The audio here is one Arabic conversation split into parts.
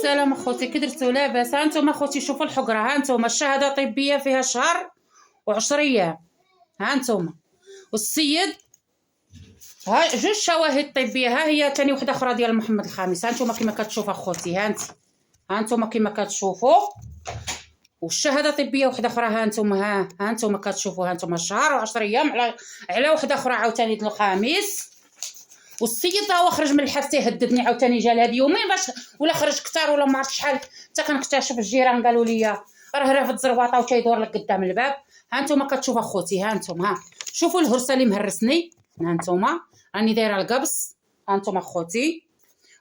السلام اخوتي، كي درتو؟ لاباس؟ ها نتوما اخوتي شوفوا الحقره، ها نتوما الشهاده طبيه فيها شهر و10 ايام، ها نتوما. والسيد ها جوج شواهد طبيه، ها هي ثاني وحده اخرى ديال محمد الخامس، ها نتوما كما كتشوف اخوتي، ها نتوما كما كتشوفوا. والشهاده طبيه وحده اخرى، ها نتوما، ها نتوما كتشوفوا، ها نتوما شهر و10 ايام على وحده اخرى عاوتاني ديال الخامس. والسيد هو خرج من الحبس تيهددني عاوتاني، جا لهاد يومين باش ولا خرج كثر ولا ما عرفت شحال، حتى كنكتشف الجيران قالوا لي راه رافد زرواطه وتيدور لك قدام الباب. ها نتوما كتشوف اخوتي، ها نتوما شوفوا الهرسه اللي مهرسني، ها نتوما راني دايره القبص، ها نتوما اخوتي.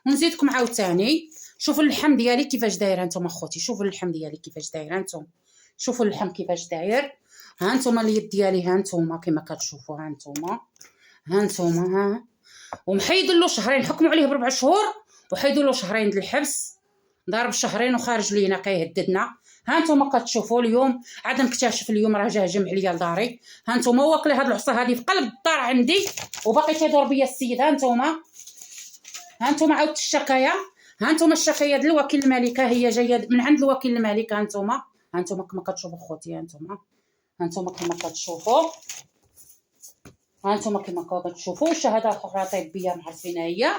ونزيدكم عاوتاني شوفوا اللحم ديالي كيفاش داير، ها نتوما اخوتي شوفوا اللحم ديالي كيفاش داير، ها نتوما شوفوا اللحم كيفاش داير. ها نتوما اليد ديالي، ها نتوما كما كتشوفوا، ها نتوما، ها نتوما، ومحيد له شهرين، حكموا عليه ب4 شهور وحيدوا له شهرين د الحبس، ضارب شهرين وخارج لينا كيهددنا. ها نتوما كتشوفوا اليوم عاد نكتشف، اليوم راه جا هجم عليا لداري، ها نتوما واكله هاد العصا هادي في قلب الدار عندي وباقي تيدور بيا السيد. ها نتوما، ها نتوما عاودت الشكايه، ها نتوما الشكايه ديال الوكيل الملكه، هي جايه من عند الوكيل الملك. ها نتوما، ها نتوما كما كتشوفوا خوتي، ها نتوما، ها نتوما كما كتشوفوا، ها نتوما كما كتشوفوا الشهاده الاخرى طبيه معرفينها هي.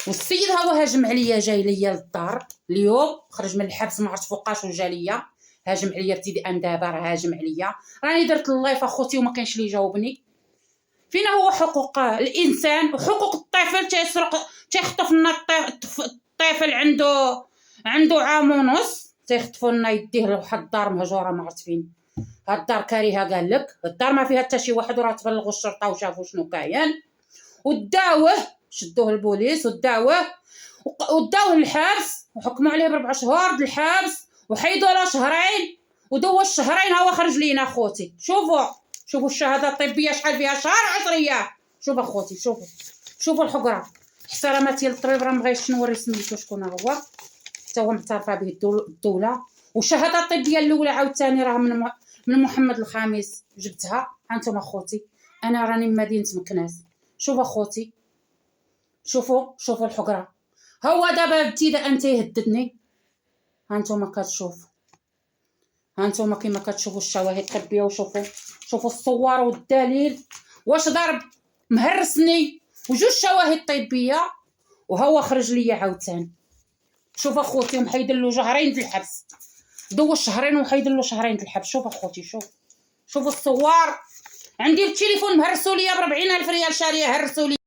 والسيد هو هاجم عليا، جاي ليا للدار اليوم، خرج من الحبس ما عرفت فوقاش وجا ليا هاجم عليا ابتداء دابا، راه هاجم عليا. راني درت اللايف اخوتي وما كاينش اللي يجاوبني. فينا هو حقوق الانسان وحقوق الطفل؟ تيخطف لنا الطفل عنده عام ونص، تيخطفوا لنا يديه لواحد الدار مهجوره ما عرفت فين. هاد الدار كارهه، قال لك الدار ما فيها حتى شي واحد، وراه تبلغوا الشرطه وشافوا شنو كاين وداوه، شدوه البوليس وداوه للحبس وحكموا عليه ب4 شهور د الحبس وحيدوا له شهرين ودوا الشهرين هو خرج لينا اخوتي. شوفوا الشهاده الطبيه شحال فيها، شهر 10 ايام. شوف اخوتي، شوفوا الحقره. احترامات ديال الطبيب، راه مبغيتش نوري سميتو شكون هو، حتى هو معترفه به الدوله. والشهاده الطبيه الاولى عاوتاني راه من محمد الخامس جبتها. ها انتم اخوتي، انا راني من مدينه مكناس. شوف اخوتي، شوفوا الحقره. هو دابا ابتداء تيهددني، ها انتم كتشوفوا، ها انتم كما كتشوفوا الشواهد الطبيه، وشوفوا الصور والدليل واش ضرب مهرسني وجوج شواهد طبيه وهو خرج ليا عاوتاني. شوف اخوتي، ومحيد له شهرين د الحبس، دو شهرين وحيد له شهرين د الحبس. شوف اخوتي، شوفوا الصور. عندي التليفون مهرسوا ليا ب40,000 ريال، شاريه هرسوا لي.